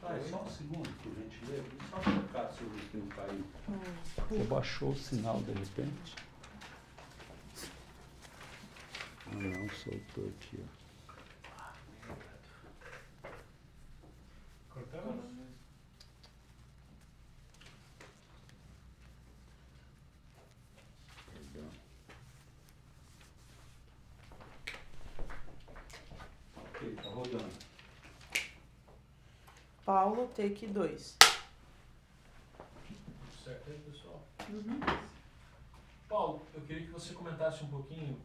Pai, só um segundo, por gentileza. Só trocar se o fio caiu. Você baixou o sinal de repente? Ah, não, soltou aqui, ó. Cortamos? Perdão. Ok, tá rodando. Paulo, take 2. Certo aí, pessoal? Uhum. Paulo, eu queria que você comentasse um pouquinho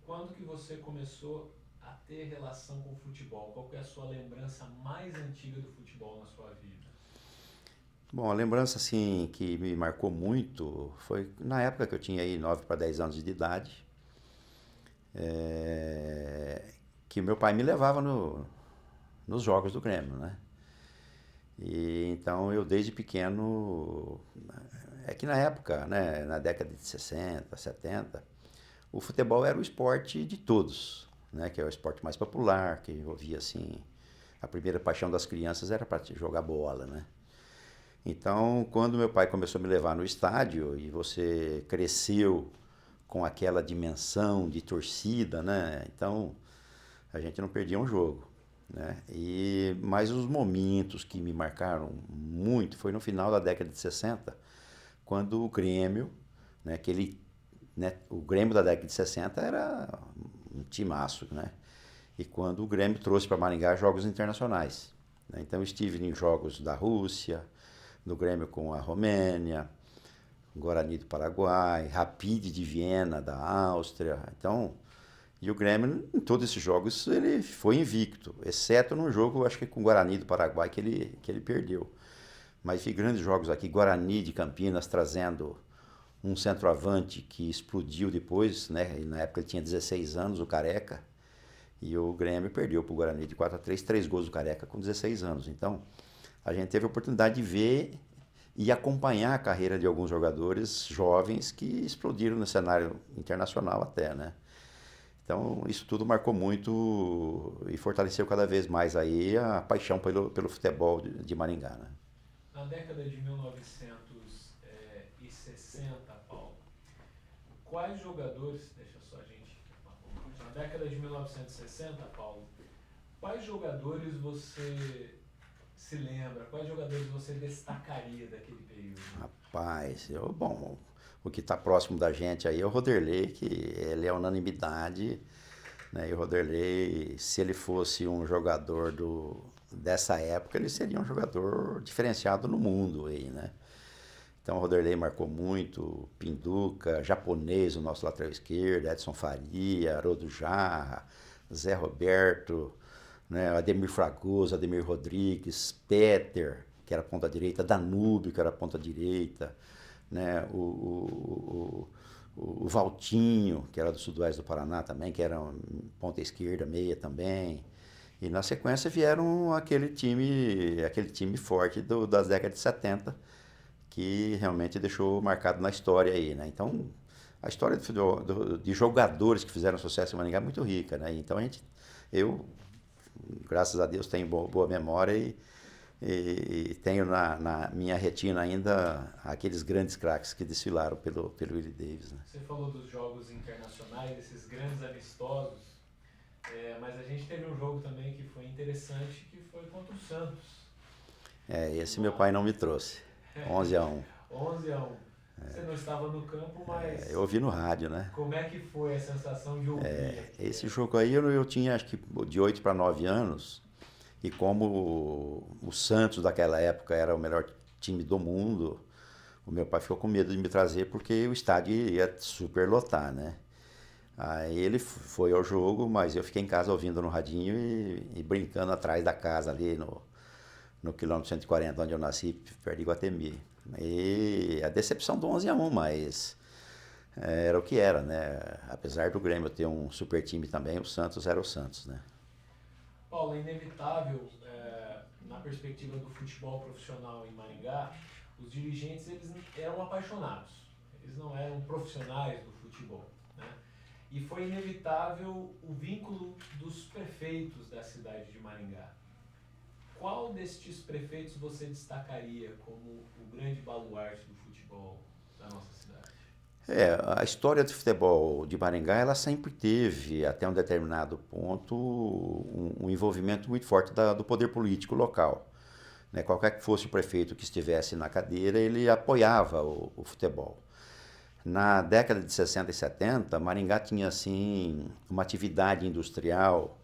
quando que você começou a ter relação com o futebol. Qual que é a sua lembrança mais antiga do futebol na sua vida? Bom, a lembrança assim que me marcou muito foi na época que eu tinha aí 9 para 10 anos de idade, que meu pai me levava nos jogos do Grêmio, né? E então eu desde pequeno, é que na época, né, na década de 60, 70, o futebol era o esporte de todos, né, que é o esporte mais popular, que eu via assim, a primeira paixão das crianças era para jogar bola, né? Então, quando meu pai começou a me levar no estádio e você cresceu com aquela dimensão de torcida, né? Então, a gente não perdia um jogo, né? Mas os momentos que me marcaram muito foi no final da década de 60, quando o Grêmio, né, o Grêmio da década de 60 era um timaço, né? E quando o Grêmio trouxe para Maringá jogos internacionais, né? Então, eu estive em jogos da Rússia, no Grêmio com a Romênia, Guarani do Paraguai, Rapid de Viena da Áustria. Então, e o Grêmio, em todos esses jogos, ele foi invicto, exceto num jogo, acho que com o Guarani do Paraguai, que ele perdeu. Mas vi grandes jogos aqui, Guarani de Campinas trazendo um centroavante que explodiu depois, né? E na época ele tinha 16 anos, o Careca, e o Grêmio perdeu para o Guarani de 4-3, 3 gols do Careca com 16 anos. Então, a gente teve a oportunidade de ver e acompanhar a carreira de alguns jogadores jovens que explodiram no cenário internacional até, né? Então, isso tudo marcou muito e fortaleceu cada vez mais aí a paixão pelo futebol de Maringá, né? Na década de 1960, Paulo, quais jogadores, deixa só a gente, na década de 1960, Paulo, quais jogadores você se lembra, quais jogadores você destacaria daquele período? Rapaz, bom, o que está próximo da gente aí é o Roderlei, que ele é unanimidade, né? E o Roderlei, se ele fosse um jogador dessa época, ele seria um jogador diferenciado no mundo aí, né? Então o Roderlei marcou muito, Pinduca, Japonês, o nosso lateral esquerdo, Edson Faria, Haroldo Jarra, Zé Roberto, né, Ademir Fragoso, Ademir Rodrigues, Peter, que era ponta direita, Danúbio, que era ponta direita, né, o Valtinho, que era do sudoeste do Paraná também, que era ponta esquerda, meia também. E na sequência vieram aquele time forte das décadas de 70, que realmente deixou marcado na história aí, né? Então, a história de jogadores que fizeram sucesso em Maringá é muito rica, né? Então eu, graças a Deus, tenho boa memória e tenho na minha retina ainda aqueles grandes craques que desfilaram pelo Willie Davis, né? Você falou dos jogos internacionais, esses grandes amistosos, mas a gente teve um jogo também que foi interessante, que foi contra o Santos. Esse meu pai não me trouxe. 11-1. 11-1. Você não estava no campo, mas Eu ouvi no rádio, né? como é que foi a sensação de ouvir? Esse jogo aí eu tinha acho que de 8 para 9 anos, e como o Santos daquela época era o melhor time do mundo, o meu pai ficou com medo de me trazer porque o estádio ia super lotar, né? Aí ele foi ao jogo, mas eu fiquei em casa ouvindo no radinho e brincando atrás da casa ali no quilômetro 140, onde eu nasci, perto de Iguatemi. E a decepção do 11-1, mas era o que era, né? Apesar do Grêmio ter um super time também, o Santos era o Santos, né? Paulo, é inevitável, na perspectiva do futebol profissional em Maringá, os dirigentes eles eram apaixonados, eles não eram profissionais do futebol, né? E foi inevitável o vínculo dos prefeitos da cidade de Maringá. Qual destes prefeitos você destacaria como o grande baluarte do futebol da nossa cidade? A história do futebol de Maringá, ela sempre teve, até um determinado ponto, um envolvimento muito forte do poder político local. Né? Qualquer que fosse o prefeito que estivesse na cadeira, ele apoiava o futebol. Na década de 60 e 70, Maringá tinha, assim, uma atividade industrial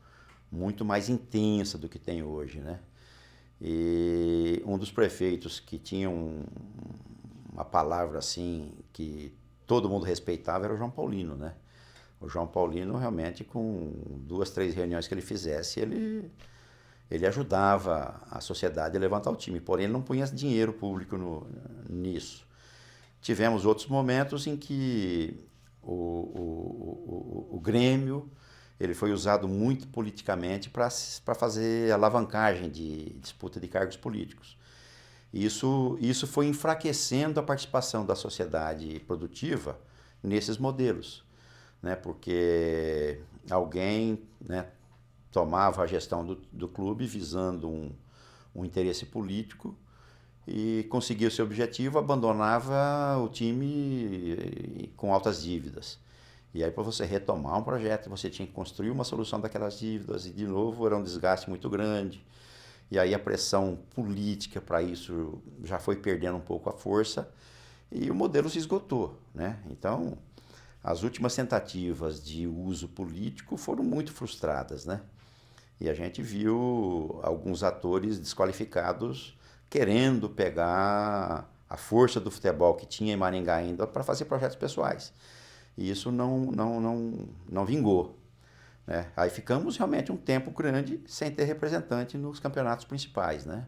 muito mais intensa do que tem hoje, né? E um dos prefeitos que tinha uma palavra, assim, que todo mundo respeitava era o João Paulino, né? O João Paulino, realmente, com 2, 3 reuniões que ele fizesse, ele ajudava a sociedade a levantar o time, porém ele não punha dinheiro público nisso. Tivemos outros momentos em que o Grêmio ele foi usado muito politicamente para fazer alavancagem de disputa de cargos políticos. Isso foi enfraquecendo a participação da sociedade produtiva nesses modelos, né? Porque alguém, né, tomava a gestão do clube visando um interesse político e conseguia o seu objetivo, abandonava o time com altas dívidas. E aí, para você retomar um projeto, você tinha que construir uma solução daquelas dívidas, e de novo era um desgaste muito grande. E aí a pressão política para isso já foi perdendo um pouco a força e o modelo se esgotou, né? Então, as últimas tentativas de uso político foram muito frustradas, né? E a gente viu alguns atores desqualificados querendo pegar a força do futebol que tinha em Maringá ainda para fazer projetos pessoais. E isso não vingou, né? Aí ficamos realmente um tempo grande sem ter representante nos campeonatos principais, né?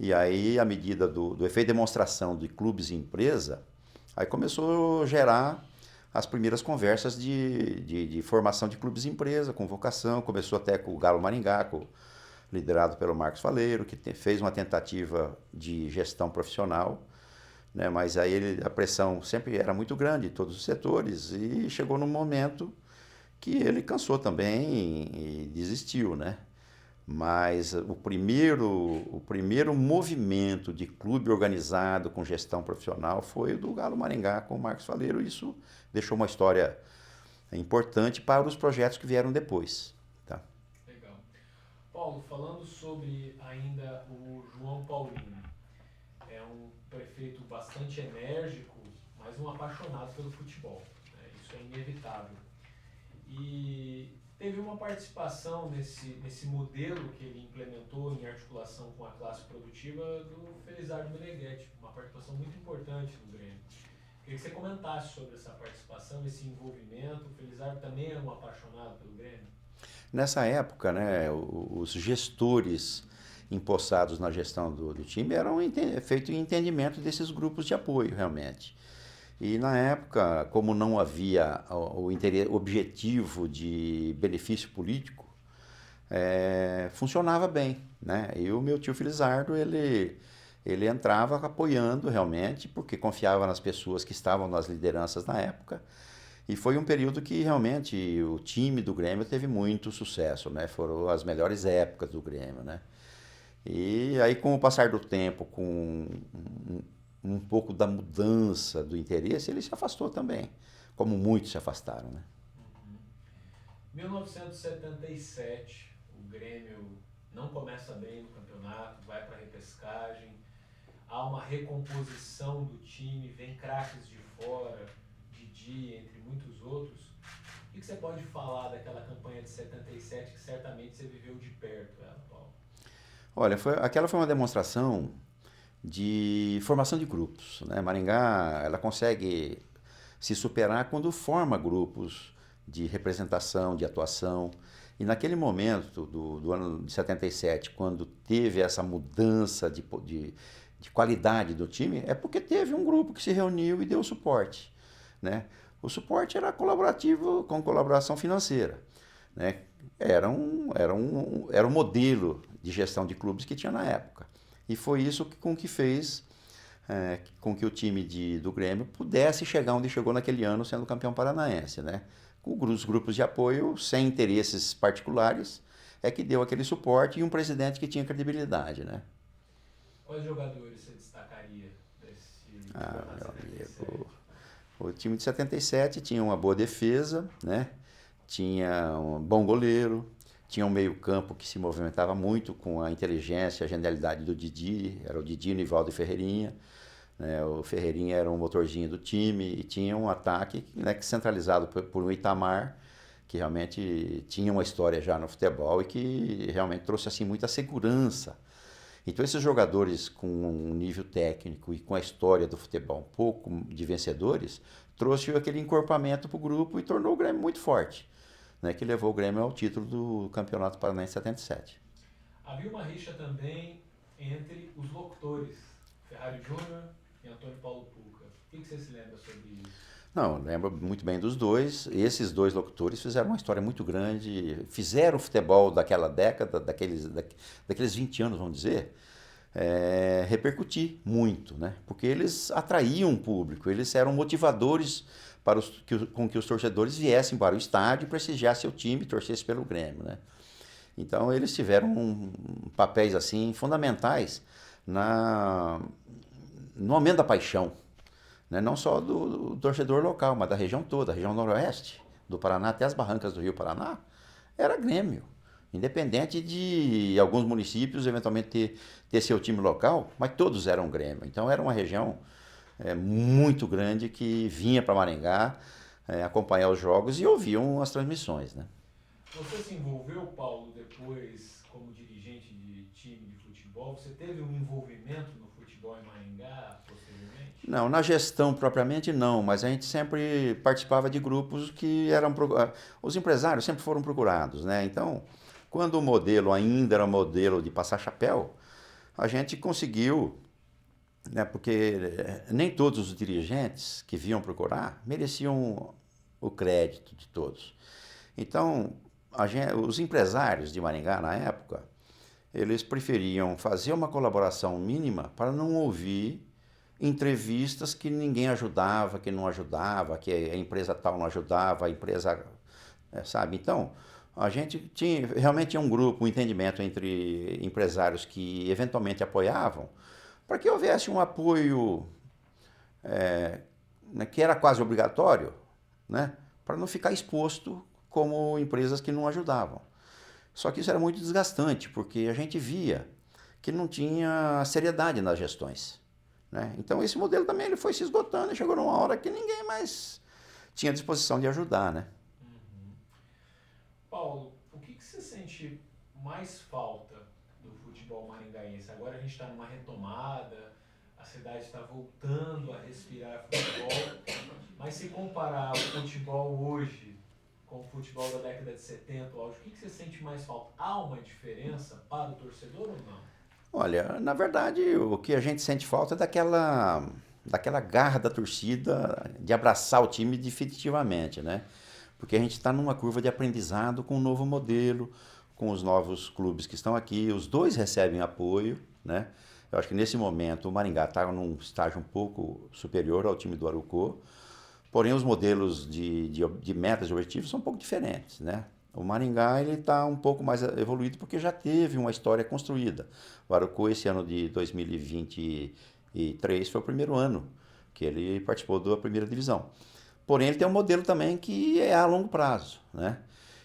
E aí, à medida do efeito de demonstração de clubes e empresa, aí começou a gerar as primeiras conversas de formação de clubes e empresa, convocação. Começou até com o Galo Maringá, liderado pelo Marcos Faleiro, que fez uma tentativa de gestão profissional, né? Mas aí a pressão sempre era muito grande em todos os setores e chegou num momento que ele cansou também e desistiu, né? Mas o primeiro movimento de clube organizado com gestão profissional foi o do Galo Maringá com o Marcos Faleiro. Isso deixou uma história importante para os projetos que vieram depois. Tá? Legal. Paulo, falando sobre ainda o João Paulino, é um prefeito bastante enérgico, mas um apaixonado pelo futebol, né? Isso é inevitável. E teve uma participação nesse modelo que ele implementou em articulação com a classe produtiva do Felizardo Meneghetti, uma participação muito importante no Grêmio. Queria que você comentasse sobre essa participação, esse envolvimento. O Felizardo também era um apaixonado pelo Grêmio? Nessa época, né, os gestores empossados na gestão do time eram feito em entendimento desses grupos de apoio, realmente. E na época, como não havia o objetivo de benefício político, funcionava bem, né? E o meu tio Felizardo, ele entrava apoiando realmente, porque confiava nas pessoas que estavam nas lideranças na época. E foi um período que realmente o time do Grêmio teve muito sucesso, né? Foram as melhores épocas do Grêmio, né? E aí, com o passar do tempo, com um pouco da mudança do interesse, ele se afastou também, como muitos se afastaram, né? 1977, o Grêmio não começa bem no campeonato, vai para a repescagem, há uma recomposição do time, vem craques de fora, Didi, entre muitos outros. O que você pode falar daquela campanha de 77 que certamente você viveu de perto, Paulo? Olha, aquela foi uma demonstração de formação de grupos, né? Maringá, ela consegue se superar quando forma grupos de representação, de atuação. E naquele momento do ano de 77, quando teve essa mudança de qualidade do time, é porque teve um grupo que se reuniu e deu suporte, né? O suporte era colaborativo, com colaboração financeira, né? Era um modelo de gestão de clubes que tinha na época. E foi isso que fez com que o time do Grêmio pudesse chegar onde chegou naquele ano, sendo campeão paranaense, né? Com os grupos de apoio, sem interesses particulares, é que deu aquele suporte e um presidente que tinha credibilidade, né? Quais jogadores você destacaria desse Ah, campeonato meu 77? amigo, o time de 77 tinha uma boa defesa, né? Tinha um bom goleiro, tinha um meio-campo que se movimentava muito com a inteligência, a genialidade do Didi, era o Didi, Nivaldo e Ferreirinha. Né? O Ferreirinha era um motorzinho do time e tinha um ataque, né, que centralizado por um Itamar, que realmente tinha uma história já no futebol e que realmente trouxe assim muita segurança. Então esses jogadores com um nível técnico e com a história do futebol um pouco de vencedores, trouxe aquele encorpamento para o grupo e tornou o Grêmio muito forte, né, que levou o Grêmio ao título do Campeonato Paranaense 77. Havia uma rixa também entre os locutores, Ferrari Júnior e Antônio Paulo Pucca. O que você se lembra sobre isso? Não, lembro muito bem dos dois. Esses dois locutores fizeram uma história muito grande, fizeram o futebol daquela década, daqueles 20 anos, vamos dizer, repercutir muito, né? Porque eles atraíam o público, eles eram motivadores para com que os torcedores viessem para o estádio, prestigiassem seu time, torcessem pelo Grêmio, né? Então eles tiveram papéis assim fundamentais no aumento da paixão, né? Não só do torcedor local, mas da região toda, a região noroeste do Paraná até as barrancas do Rio Paraná, era Grêmio. Independente de alguns municípios eventualmente ter seu time local, mas todos eram Grêmio. Então era uma região muito grande que vinha para Maringá acompanhar os jogos e ouviam as transmissões, né? Você se envolveu, Paulo, depois como dirigente de time de futebol? Você teve um envolvimento no futebol em Maringá posteriormente? Não, na gestão propriamente não, mas a gente sempre participava de grupos que eram... Os empresários sempre foram procurados, né? Então, quando o modelo ainda era o modelo de passar chapéu, a gente conseguiu, né? Porque nem todos os dirigentes que vinham procurar mereciam o crédito de todos. Então, os empresários de Maringá, na época, eles preferiam fazer uma colaboração mínima para não ouvir entrevistas que ninguém ajudava, que não ajudava, que a empresa tal não ajudava, a empresa... sabe? Então, a gente realmente tinha um grupo, um entendimento entre empresários que eventualmente apoiavam, para que houvesse um apoio que era quase obrigatório, né? Para não ficar exposto como empresas que não ajudavam. Só que isso era muito desgastante, porque a gente via que não tinha seriedade nas gestões, né? Então esse modelo também ele foi se esgotando e chegou numa hora que ninguém mais tinha disposição de ajudar, né? Paulo, o que você sente mais falta do futebol maringaense? Agora a gente está numa retomada, a cidade está voltando a respirar futebol, mas se comparar o futebol hoje com o futebol da década de 70, o que você sente mais falta? Há uma diferença para o torcedor ou não? Olha, na verdade, o que a gente sente falta é daquela garra da torcida de abraçar o time definitivamente, né? Porque a gente está numa curva de aprendizado com um novo modelo, com os novos clubes que estão aqui, os dois recebem apoio, né? Eu acho que nesse momento o Maringá está num estágio um pouco superior ao time do Arucó, porém os modelos de metas e objetivos são um pouco diferentes, né? O Maringá está um pouco mais evoluído porque já teve uma história construída. O Arucó, esse ano de 2023, foi o primeiro ano que ele participou da primeira divisão. Porém, ele tem um modelo também que é a longo prazo, né?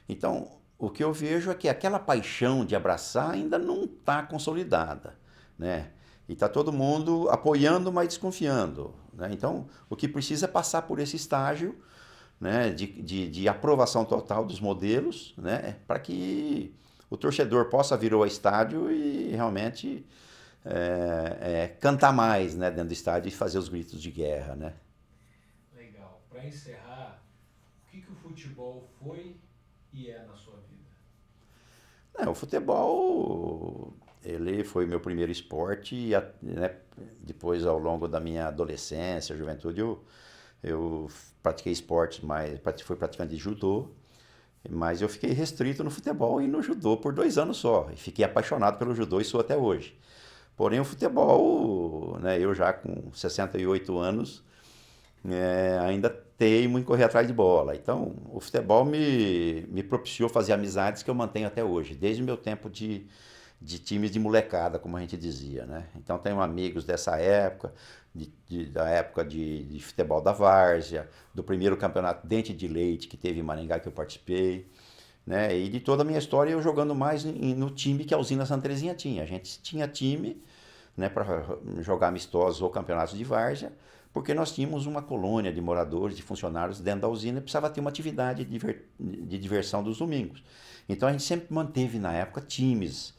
Então, o que eu vejo é que aquela paixão de abraçar ainda não está consolidada, né? E está todo mundo apoiando, mas desconfiando, né? Então, o que precisa é passar por esse estágio, né, de aprovação total dos modelos, né, para que o torcedor possa vir ao estádio e realmente cantar mais, né, dentro do estádio e fazer os gritos de guerra, né? Legal. Para encerrar, o que o futebol foi e é na sua vida? O futebol, ele foi meu primeiro esporte e, né, depois, ao longo da minha adolescência, juventude, eu pratiquei esportes, fui praticante de judô, mas eu fiquei restrito no futebol e no judô por 2 anos só. E fiquei apaixonado pelo judô e sou até hoje. Porém, o futebol, né, eu já com 68 anos, ainda teimo em correr atrás de bola. Então, o futebol me propiciou fazer amizades que eu mantenho até hoje, desde o meu tempo de times de molecada, como a gente dizia, né? Então, tenho amigos dessa época, da época de futebol da várzea, do primeiro campeonato Dente de Leite que teve em Maringá, que eu participei, né? E de toda a minha história eu jogando mais no time que a Usina Santa Terezinha tinha. A gente tinha time, né, para jogar amistosos ou campeonatos de várzea, porque nós tínhamos uma colônia de moradores, de funcionários dentro da usina e precisava ter uma atividade de diversão dos domingos. Então a gente sempre manteve na época times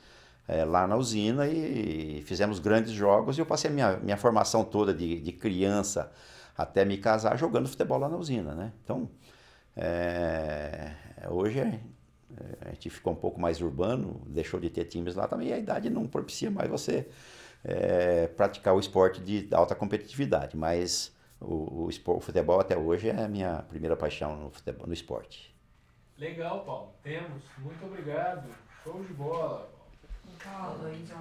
lá na usina e fizemos grandes jogos e eu passei a minha formação toda de criança até me casar jogando futebol lá na usina, né? Então, hoje a gente ficou um pouco mais urbano, deixou de ter times lá também e a idade não propicia mais você praticar o esporte de alta competitividade, mas o futebol até hoje é a minha primeira paixão no esporte. Legal, Paulo. Temos. Muito obrigado. Show de bola, Paulo. Paulo, aí já